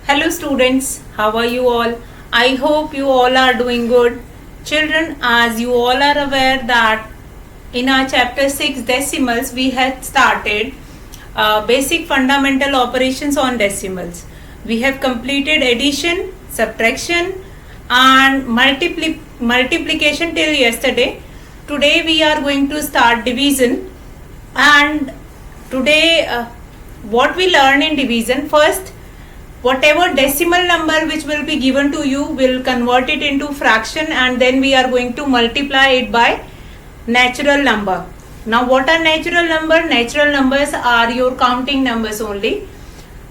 Hello students, how are you all? I hope you all are doing good. Children, as you all are aware that in our chapter 6 decimals we had started basic fundamental operations on decimals. We have completed addition, subtraction and multiplication till yesterday. Today we are going to start division, and today what we learn in division: first, whatever decimal number which will be given to you, will convert it into fraction, and then we are going to multiply it by natural number. Now what are natural number? Natural numbers are your counting numbers only.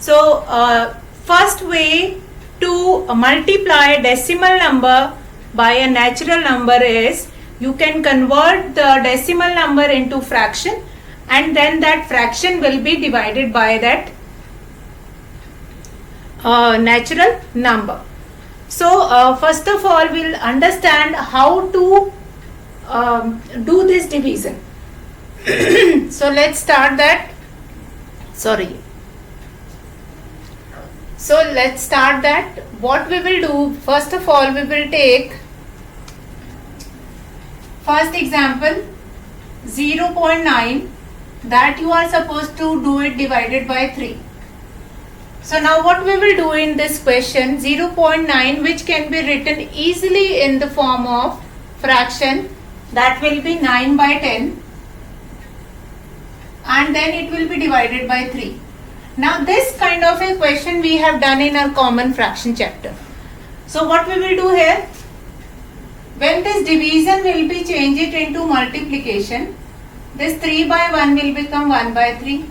So first way to multiply decimal number by a natural number is, you can convert the decimal number into fraction, and then that fraction will be divided by that natural number. So first of all, we'll understand how to do this division. So let's start that. So let's start that. What we will do, first of all, we will take first example 0.9, that you are supposed to do it divided by 3. So now what we will do in this question, 0.9, which can be written easily in the form of fraction, that will be 9 by 10, and then it will be divided by 3. Now this kind of a question we have done in our common fraction chapter. So what we will do here, when this division will be changed it into multiplication, this 3 by 1 will become 1 by 3.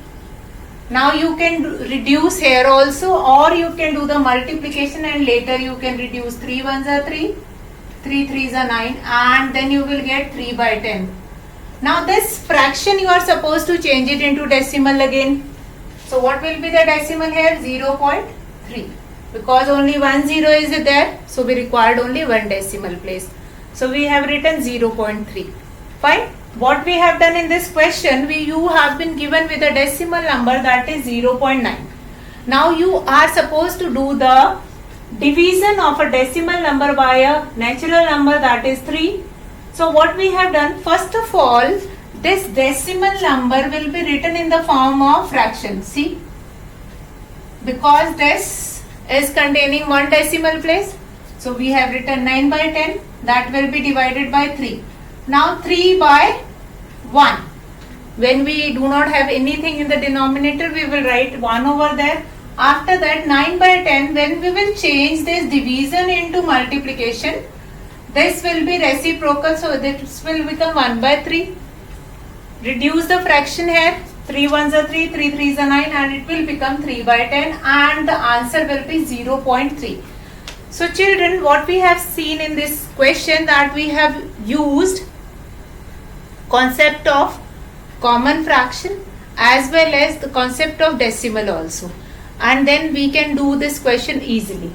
Now you can reduce here also, or you can do the multiplication and later you can reduce. 3 1s are 3, 3 3s are 9, and then you will get 3 by 10. Now this fraction you are supposed to change it into decimal again. So what will be the decimal here? 0.3, because only 1 0 is there, so we required only one decimal place. So we have written 0.3. Fine. What we have done in this question, you have been given with a decimal number, that is 0.9. Now you are supposed to do the division of a decimal number by a natural number, that is 3. So what we have done, first of all, this decimal number will be written in the form of fraction. See, because this is containing one decimal place, so we have written 9 by 10, that will be divided by 3. Now 3 by 1. When we do not have anything in the denominator, we will write 1 over there. After that 9 by 10, when we will change this division into multiplication, this will be reciprocal, so this will become 1 by 3. Reduce the fraction here, 3 1s are 3, 3 3s are 9, and it will become 3 by 10, and the answer will be 0.3. So children, what we have seen in this question, that we have used concept of common fraction as well as the concept of decimal also, and then we can do this question easily.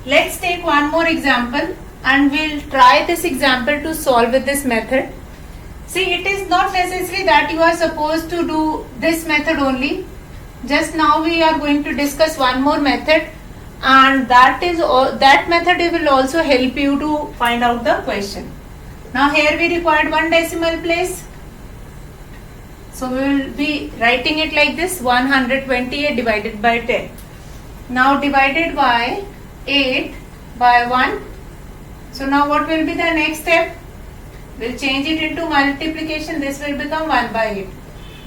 Let's take one more example, and we'll try this example to solve with this method. See, it is not necessary that you are supposed to do this method only. Just now we are going to discuss one more method, and that method will also help you to find out the question. Now here we required one decimal place, so we will be writing it like this: 128 divided by 10. Now divided by 8 by 1. So now what will be the next step? We'll change it into multiplication. This will become 1 by 8.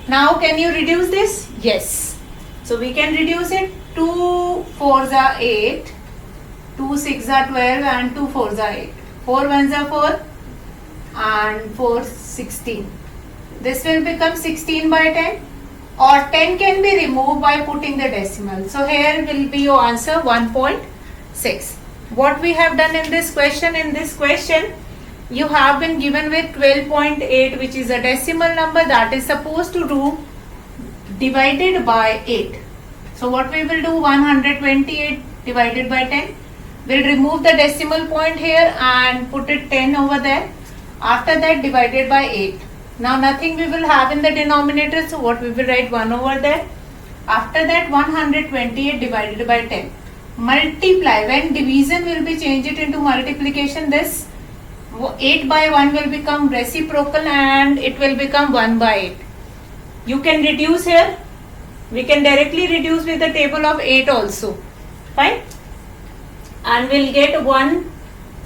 Now can you reduce this? Yes. So we can reduce it. 2 4s are 8, 2 6s are 12, and 2 4s are 8. 4 1s are 4, and 4 16. This will become 16 by 10, or 10 can be removed by putting the decimal. So here will be your answer 1.6. What we have done in this question, you have been given with 12.8, which is a decimal number that is supposed to do divided by 8. So what we will do, 128 divided by 10. We'll remove the decimal point here and put it 10 over there. After that, divided by 8. Now nothing we will have in the denominator, so what we will write 1 over there. After that, 128 divided by 10. multiply. When division will be changed it into multiplication, this 8 by 1 will become reciprocal and it will become 1 by 8. You can reduce here. We can directly reduce with the table of 8 also. Fine. And we'll get 1,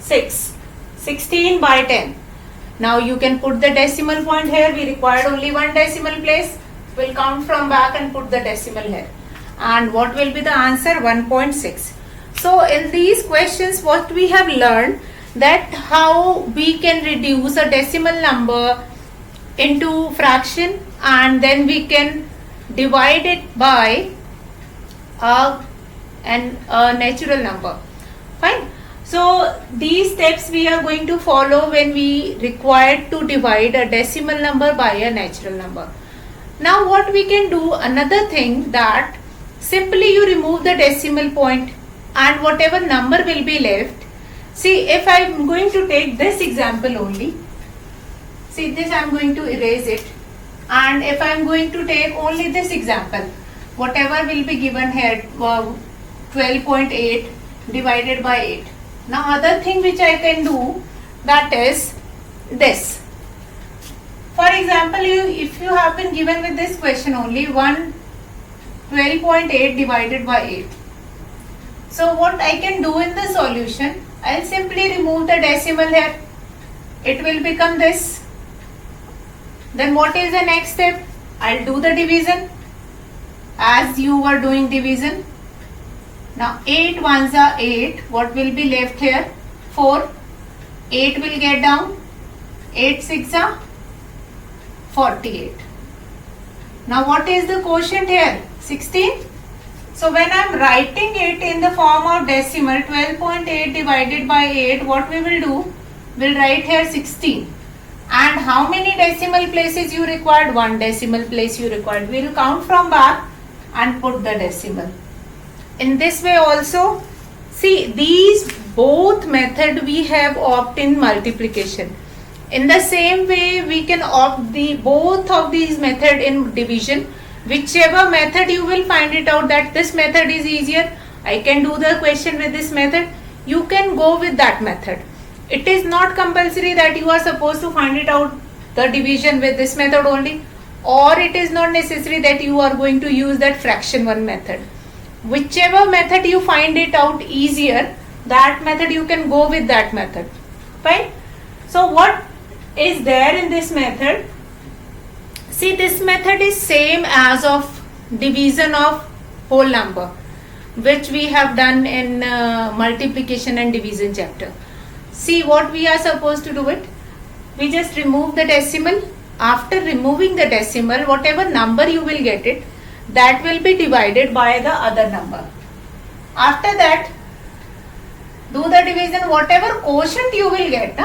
6. 16 by 10. Now you can put the decimal point here. We required only one decimal place. We'll count from back and put the decimal here. And what will be the answer? 1.6. So in these questions what we have learned, that how we can reduce a decimal number into fraction and then we can divide it by a natural number. Fine. So these steps we are going to follow when we require to divide a decimal number by a natural number. Now what we can do, another thing, that simply you remove the decimal point and whatever number will be left. See, if I am going to take this example only, see this I am going to erase it, and if I am going to take only this example, whatever will be given here, 12.8 divided by 8. Now other thing which I can do, that is this. For example, if you have been given with this question only 12.8 divided by 8. So what I can do in the solution, I'll simply remove the decimal here. It will become this. Then what is the next step? I'll do the division as you were doing division. Now 8 ones are 8. What will be left here? 4. 8 will get down. 8 6 are 48. Now what is the quotient here? 16. So when I am writing it in the form of decimal, 12.8 divided by 8, what we will do? We'll write here 16. And how many decimal places you required? One decimal place you required. We will count from back and put the decimal. In this way also, see, these both method we have opt in multiplication. In the same way we can opt the both of these method in division. Whichever method you will find it out that this method is easier, I can do the question with this method, you can go with that method. It is not compulsory that you are supposed to find it out the division with this method only, or it is not necessary that you are going to use that fraction one method. Whichever method you find it out easier, that method you can go with that method. Fine. So what is there in this method? See, this method is same as of division of whole number, which we have done in multiplication and division chapter. See what we are supposed to do it. We just remove the decimal. After removing the decimal, whatever number you will get it, that will be divided by the other number. After that, do the division, whatever quotient you will get,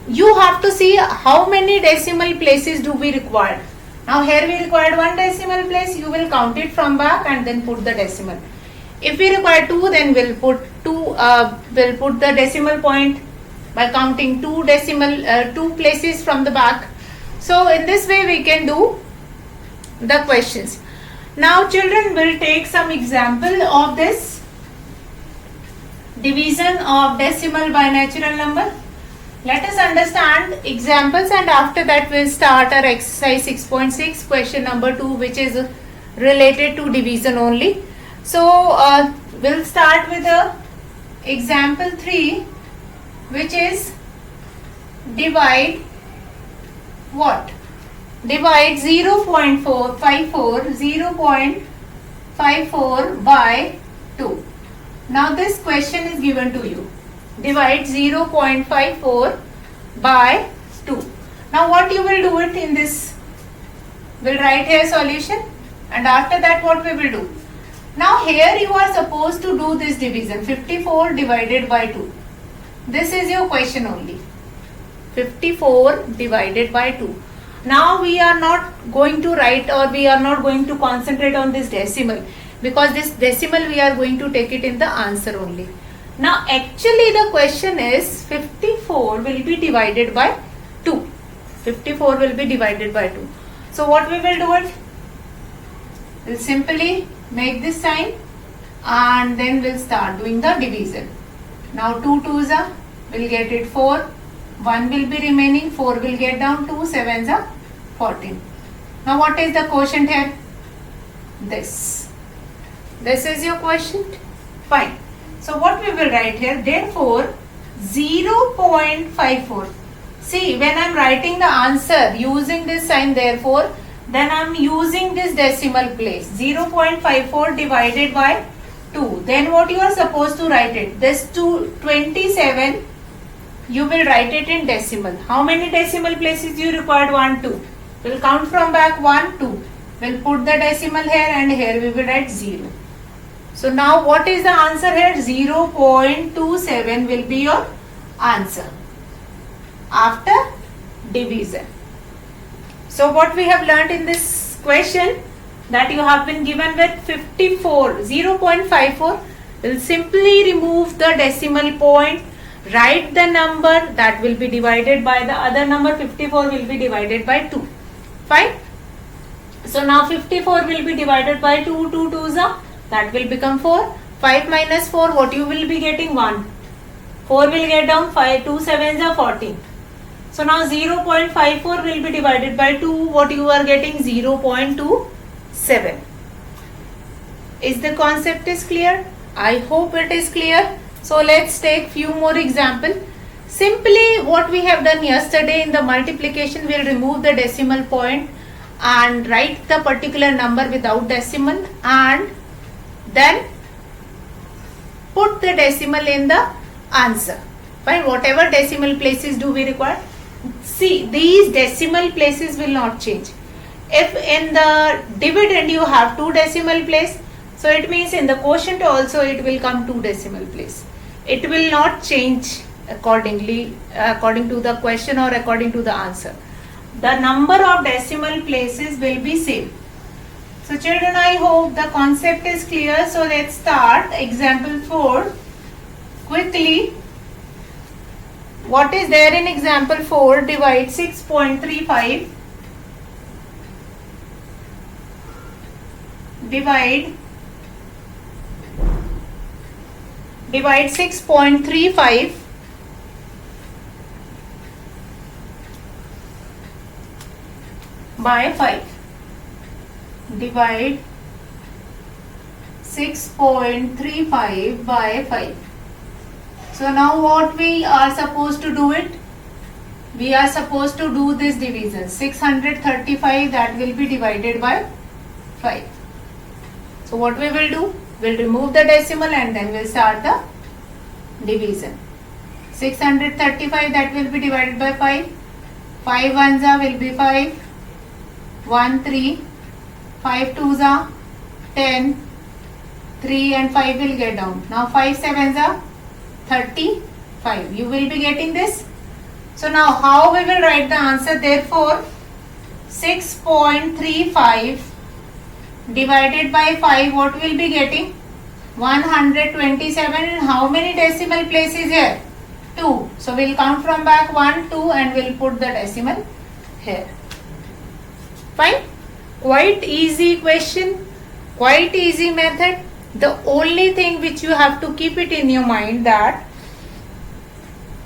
you have to see how many decimal places do we require. Now here we required one decimal place, you will count it from back and then put the decimal. If we require 2, then we'll put the decimal point by counting two places from the back. So in this way we can do the questions. Now children will take some example of this division of decimal by natural number. Let us understand examples and after that we'll start our exercise 6.6 question number 2, which is related to division only. So we'll start with example 3, which is divide what? Divide 0.54 by 2. Now this question is given to you. Divide 0.54 by 2. Now what you will do it in this? We'll write here solution and after that what we will do? Now here you are supposed to do this division, 54 divided by 2. This is your question only. 54 divided by 2. Now we are not going to write or we are not going to concentrate on this decimal, because this decimal we are going to take it in the answer only. Now actually the question is 54 will be divided by 2. 54 will be divided by 2. So what we will do it? We'll simply make this sign and then we'll start doing the division. Now 2 2s are, we'll get it 4, 1 will be remaining, 4 will get down, 2 7s are 14. Now what is the quotient here? This is your quotient. Fine. So what we will write here, therefore 0.54. See, when I am writing the answer using this sign therefore, then I am using this decimal place, 0.54 divided by 2. Then what you are supposed to write it? This 27, you will write it in decimal. How many decimal places you required? 1, 2. We'll count from back 1, 2. We'll put the decimal here and here we will write 0. So now what is the answer here? 0.27 will be your answer after division. So what we have learnt in this question, that you have been given with 54, 0.54, will simply remove the decimal point, write the number that will be divided by the other number, 54 will be divided by 2. Fine. So now 54 will be divided by 2, 2 2s are, that will become 4. 5 minus 4, what you will be getting? 1. 4 will get down, 5, 2 7s are 14. So now 0.54 will be divided by 2, what you are getting? 0.27. Is the concept is clear? I hope it is clear. So let's take few more example. Simply what we have done yesterday in the multiplication, we'll remove the decimal point and write the particular number without decimal and then put the decimal in the answer. Fine, whatever decimal places do we require. See, these decimal places will not change. If in the dividend you have 2 decimal place, so it means in the quotient also it will come 2 decimal place. It will not change accordingly, according to the question or according to the answer. The number of decimal places will be same. So children, I hope the concept is clear. So let's start example 4 quickly. What is there in example 4? Divide 6.35. Divide 6.35 by 5. Divide 6.35 by 5. So now what we are supposed to do it? We are supposed to do this division. 635, that will be divided by 5. So what we will do? We'll remove the decimal and then we'll start the division. 635, that will be divided by 5. 5 ones will be 5. 1 3. 5 twos are 10. 3 and 5 will get down. Now 5 sevens are 35. You will be getting this. So now how we will write the answer? Therefore 6.35 divided by 5, what will be getting? 127. And how many decimal places here? 2. So we'll count from back 1, 2 and we'll put the decimal here. Fine. Quite easy question, quite easy method. The only thing which you have to keep it in your mind, that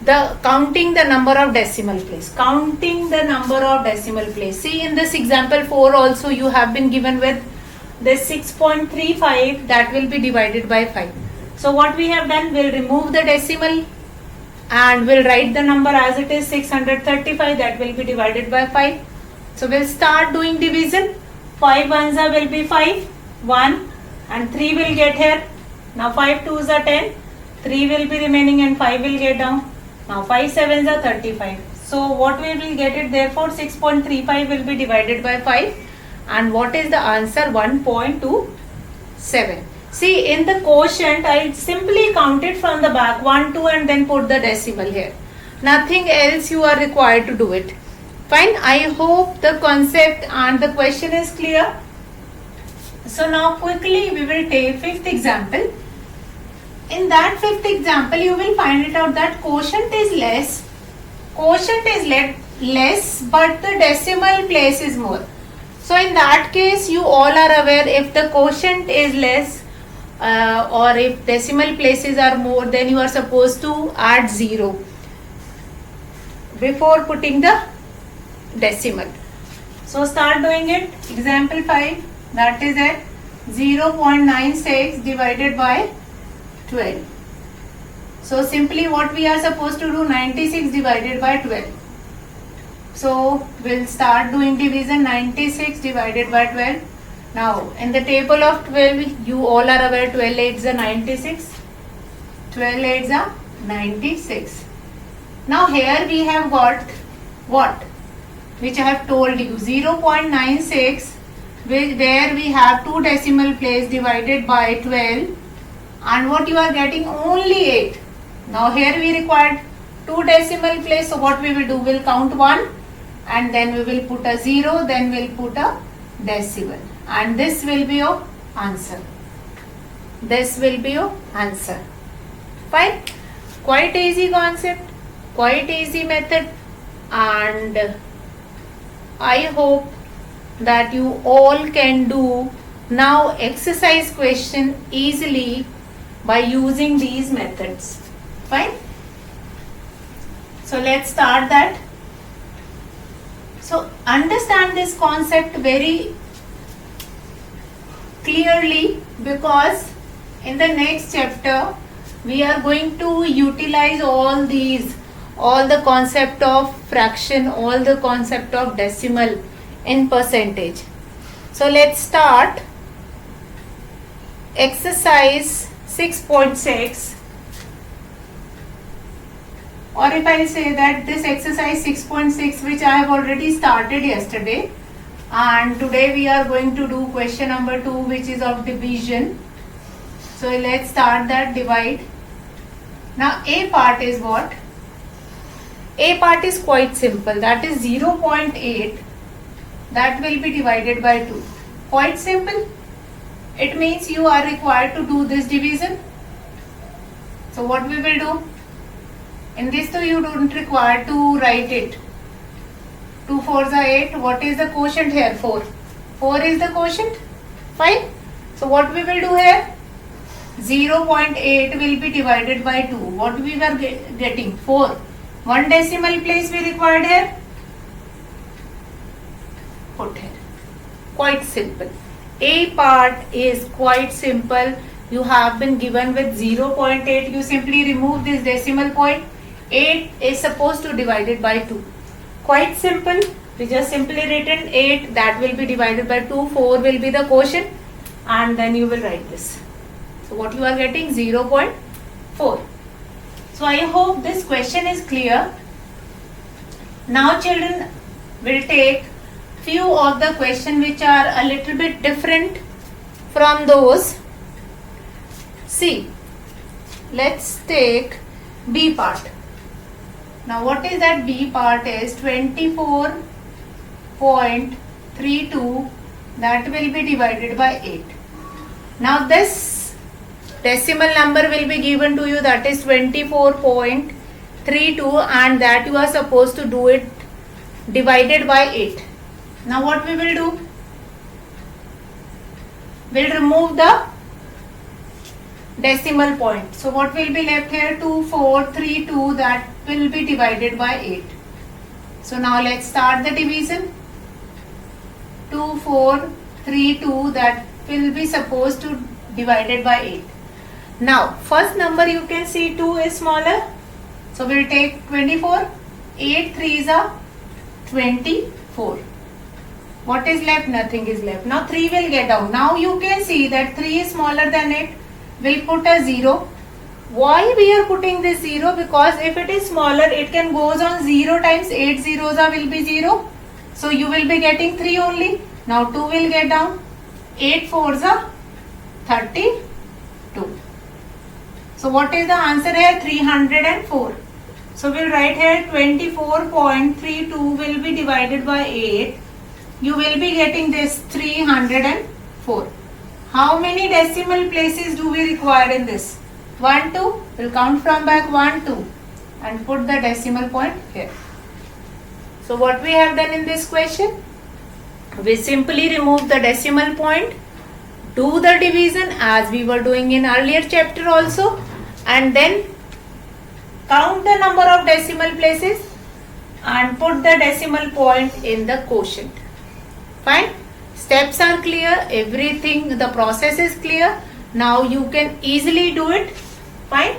the counting the number of decimal place. Counting the number of decimal place. See, in this example 4 also you have been given with this 6.35, that will be divided by 5. So what we have done, we'll remove the decimal and we'll write the number as it is, 635, that will be divided by 5. So we'll start doing division. 5 ones will be 5, 1 and 3 will get here. Now 5 twos are 10, 3 will be remaining and 5 will get down. Now 5 sevens are 35. So what we will get it, therefore 6.35 will be divided by 5 and what is the answer? 1.27. See, in the quotient I simply count it from the back 1, 2 and then put the decimal here. Nothing else you are required to do it. Fine. I hope the concept and the question is clear. So now quickly we will take 5th example. In that 5th example you will find it out that quotient is less. Quotient is less but the decimal place is more. So in that case you all are aware, if the quotient is less, or if decimal places are more, then you are supposed to add 0 before putting the decimal. So start doing it. Example 5, that is at 0.96 divided by 12. So simply what we are supposed to do, 96 divided by 12. So we'll start doing division. 96 divided by 12. Now in the table of 12, you all are aware 12 8s are 96. 12 8s are 96. Now here we have got what? Which I have told you, 0.96, where we have 2 decimal place divided by 12, and what you are getting, only 8. Now here we required 2 decimal place, so what we will do, we'll count 1 and then we will put a 0, then we'll put a decimal, and this will be your answer. This will be your answer. Fine. Quite easy concept, quite easy method, and I hope that you all can do now exercise question easily by using these methods. Fine. So let's start that. So understand this concept very clearly, because in the next chapter we are going to utilize all the concept of fraction, all the concept of decimal in percentage. So let's start exercise 6.6, or if I say that this exercise 6.6, which I have already started yesterday, and today we are going to do question number 2, which is of division. So let's start that. Divide. Now A part is what? A part is quite simple, that is 0.8, that will be divided by 2. Quite simple. It means you are required to do this division. So what we will do? In this, though, you don't require to write it. 2 4s are 8. What is the quotient here? 4. 4 is the quotient. Fine. So what we will do here? 0.8 will be divided by 2. What we were getting? 4. 1 decimal place we required here. Put here. Quite simple. A part is quite simple. You have been given with 0.8. You simply remove this decimal point. 8 is supposed to divide it by 2. Quite simple. We just simply written 8, that will be divided by 2. 4 will be the quotient, and then you will write this. So what you are getting? 0.4. So I hope this question is clear. Now children, will take few of the questions which are a little bit different from those. See, let's take B part. Now what is that? B part is 24.32, that will be divided by 8. Now this decimal number will be given to you, that is 24.32, and that you are supposed to do it divided by 8. Now what we will do? We'll remove the decimal point. So what will be left here? 2432, that will be divided by 8. So now let's start the division. 2432, that will be supposed to divided by 8. Now first number you can see 2 is smaller, so we'll take 24. 8 3s are 24. What is left? Nothing is left. Now 3 will get down. Now you can see that 3 is smaller than 8. We'll put a 0. Why we are putting this 0? Because if it is smaller, it can goes on 0 times 8 zeros will be 0. So you will be getting 3 only. Now 2 will get down. 8 4s are 32. So what is the answer here? 304. So we'll write here 24.32 will be divided by 8. You will be getting this 304. How many decimal places do we require in this? 1 2. We'll count from back 1 2 and put the decimal point here. So what we have done in this question? We simply remove the decimal point, do the division as we were doing in earlier chapter also, and then count the number of decimal places and put the decimal point in the quotient. Fine. Steps are clear, everything, the process is clear. Now you can easily do it. Fine.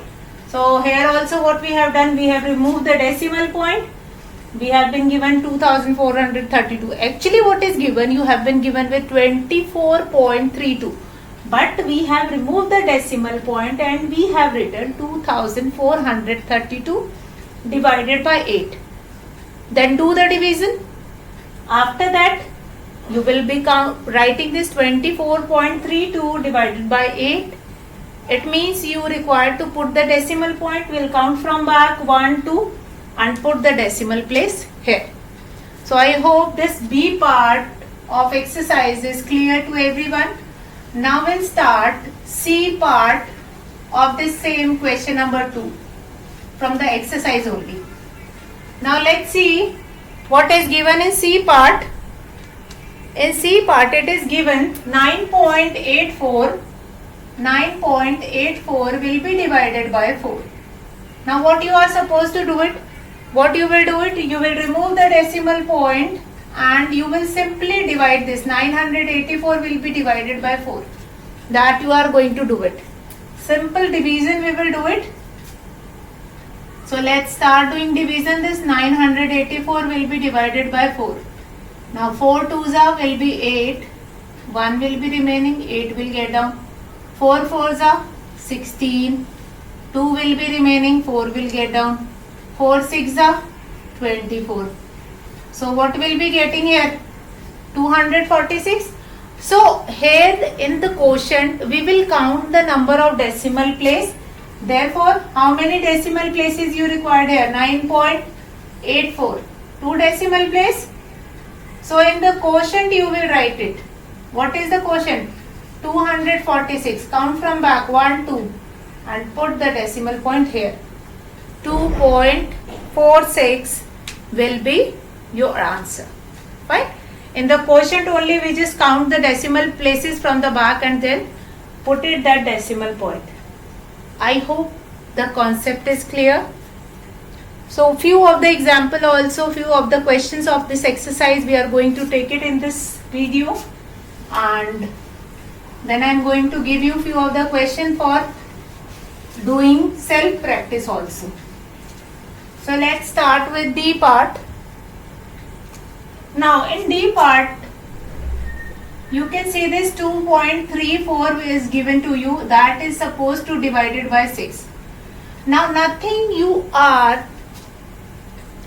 So here also what we have done, we have removed the decimal point. We have been given 2432. Actually what is given, you have been given with 24.32. But we have removed the decimal point and we have written 2432 divided by 8. Then do the division. After that, you will be writing this 24.32 divided by 8. It means you require to put the decimal point. We'll count from back 1, 2 and put the decimal place here. So I hope this B part of exercise is clear to everyone. Now we'll start C part of this same question number 2 from the exercise only. Now let's see what is given in C part. In C part it is given 9.84. 9.84 will be divided by 4. Now what you are supposed to do it? What you will do it? You will remove the decimal point and you will simply divide this. 984 will be divided by 4. That you are going to do it. Simple division we will do it. So let's start doing division. This 984 will be divided by 4. Now 4 twos are will be 8. 1 will be remaining. 8 will get down. 4 fours are 16. 2 will be remaining. 4 will get down. 4 6 are 24. So what will be getting here? 246. So here in the quotient we will count the number of decimal place. Therefore, how many decimal places you required here? 9.84. 2 decimal place. So in the quotient you will write it. What is the quotient? 246. Count from back 1, 2 and put the decimal point here. 2.46 will be your answer. Fine. In the quotient only we just count the decimal places from the back and then put it that decimal point. I hope the concept is clear. So few of the example also, few of the questions of this exercise we are going to take it in this video, and then I am going to give you few of the question for doing self practice also. So let's start with D part. Now in D part you can see this 2.34 is given to you, that is supposed to divide it by 6. Now nothing you are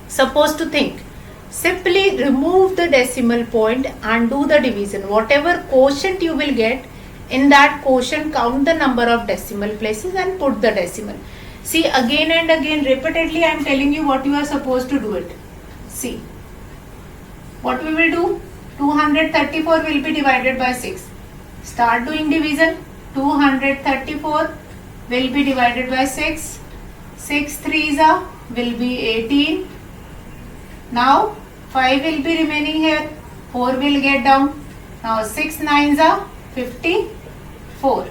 supposed to think. Simply remove the decimal point and do the division. Whatever quotient you will get, in that quotient count the number of decimal places and put the decimal. See, again and again repeatedly I am telling you what you are supposed to do it. See, what we will do? 234 will be divided by 6. Start doing division. 234 will be divided by 6. 6 threes are will be 18. Now 5 will be remaining here. 4 will get down. Now 6 nines are 54.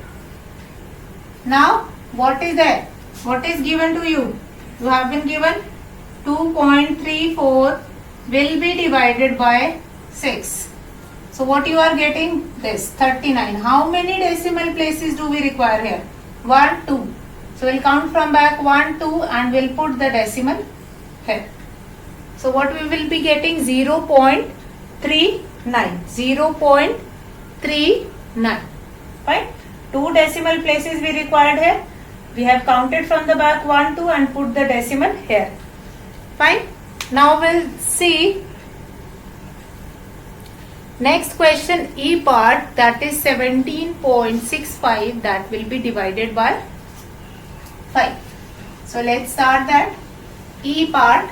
Now what is there? What is given to you? You have been given 2.34 will be divided by 6. So what you are getting? This 39. How many decimal places do we require here? 1, 2. So we'll count from back 1, 2 and we'll put the decimal here. So what we will be getting? 0.39. 0.39. Right? 2 decimal places we required here. We have counted from the back 1, 2 and put the decimal here. Fine. Now we'll see next question, E part, that is 17.65, that will be divided by 5. So let's start that. E part.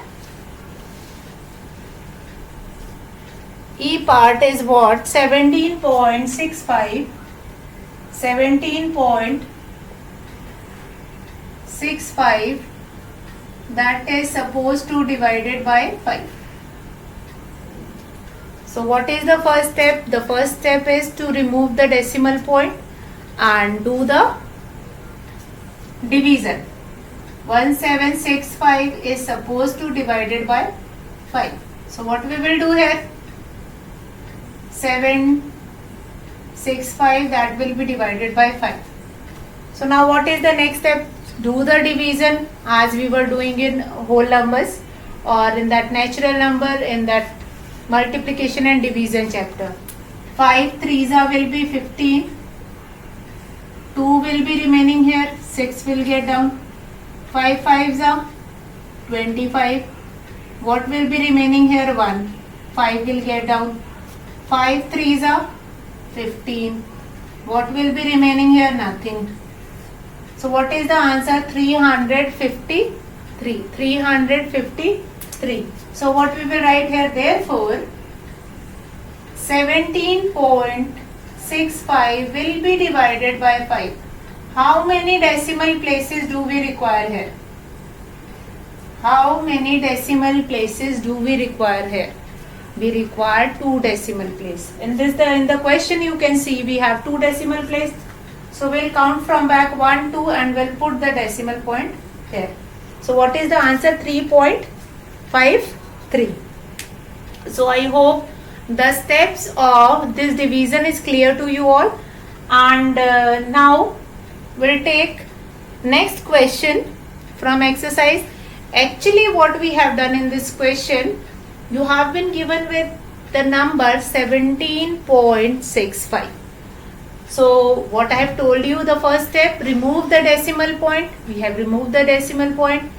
E part is what? 17.65. 17.65, that is supposed to divided by 5. So what is the first step? The first step is to remove the decimal point and do the division. 1765 is supposed to divided by 5. So what we will do here? 765, that will be divided by 5. So now what is the next step? Do the division as we were doing in whole numbers or in that natural number, in that multiplication and division chapter. 5 threes will be 15. 2 will be remaining here. 6 will get down. 5 fives are 25. What will be remaining here? 1. 5 will get down. 5 threes are 15. What will be remaining here? Nothing. So what is the answer? 353. 353. So what we will write here? Therefore, 17.65 will be divided by 5. How many decimal places do we require here? How many decimal places do we require here? We require 2 decimal places. In the question you can see we have 2 decimal places. So we'll count from back 1, 2 and we'll put the decimal point here. So what is the answer? 3.53. So I hope the steps of this division is clear to you all. And now we'll take next question from exercise. Actually what we have done in this question, you have been given with the number 17.65. So what I have told you, the first step, remove the decimal point. We have removed the decimal point.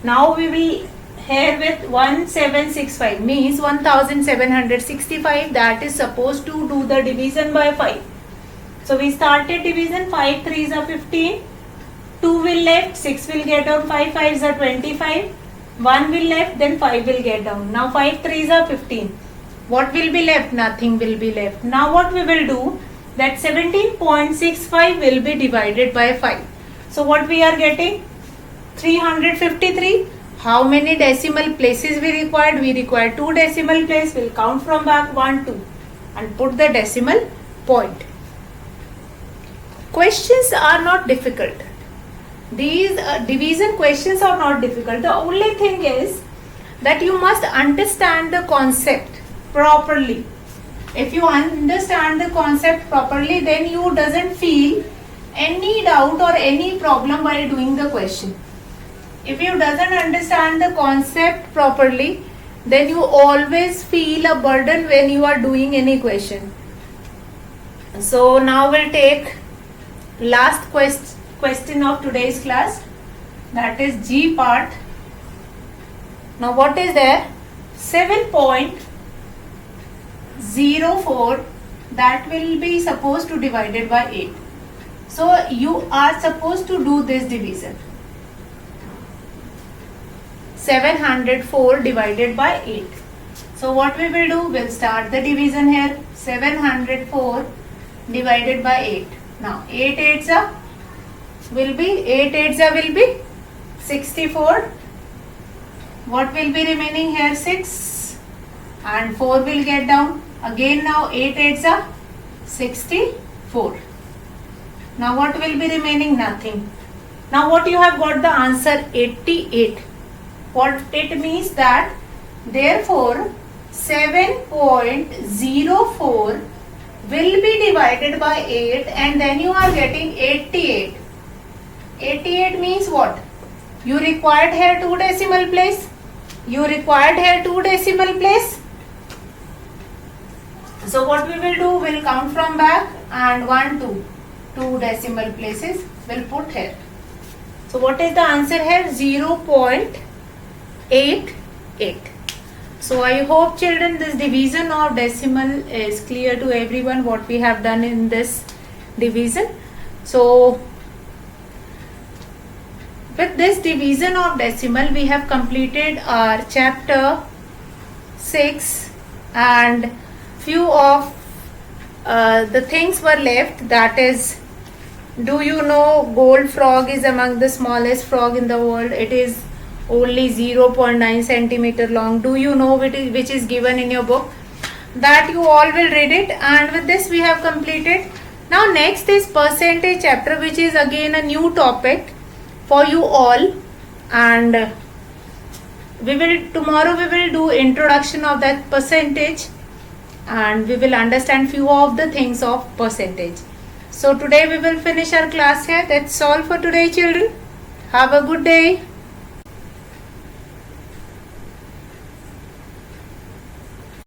Now we will here with 1765 means 1765, that is supposed to do the division by 5. So we started division. 5 threes are 15. 2 will left, 6 will get down, 5 fives are 25. 1 will left, then 5 will get down. Now 5 threes are 15. What will be left? Nothing will be left. Now what we will do? That 17.65 will be divided by 5. So what we are getting? 353. How many decimal places we required? We require 2 decimal places. We'll count from back 1, 2 and put the decimal point. Questions are not difficult. These division questions are not difficult. The only thing is that you must understand the concept properly. If you understand the concept properly, then you doesn't feel any doubt or any problem while doing the question. If you doesn't understand the concept properly, then you always feel a burden when you are doing any question. So now we'll take last question of today's class, that is G part. Now what is there? 7.04, that will be supposed to divided by 8. So you are supposed to do this division. 704 divided by 8. So what we will do? We'll start the division here. 704 divided by 8. Now 8 8s will be 64. What will be remaining here? 6 and 4 will get down. Again now 8 8s are 64. Now what will be remaining? Nothing. Now what you have got? The answer 88. What it means that therefore 7.04 will be divided by 8 and then you are getting 88. 88 means what? You required here 2 decimal place. So what we will do? We'll count from back and 1, 2 decimal places we'll put here. So what is the answer here? 0.88. So I hope children this division of decimal is clear to everyone what we have done in this division. So with this division of decimal we have completed our chapter 6 and few of the things were left, that is, do you know gold frog is among the smallest frog in the world? It is only 0.9 centimeter long. Do you know which is given in your book? that you all will read it, and with this we have completed. Now next is percentage chapter, which is again a new topic for you all, and tomorrow we will do introduction of that percentage, and we will understand few of the things of percentage. So today we will finish our class here. That's all for today, children. Have a good day.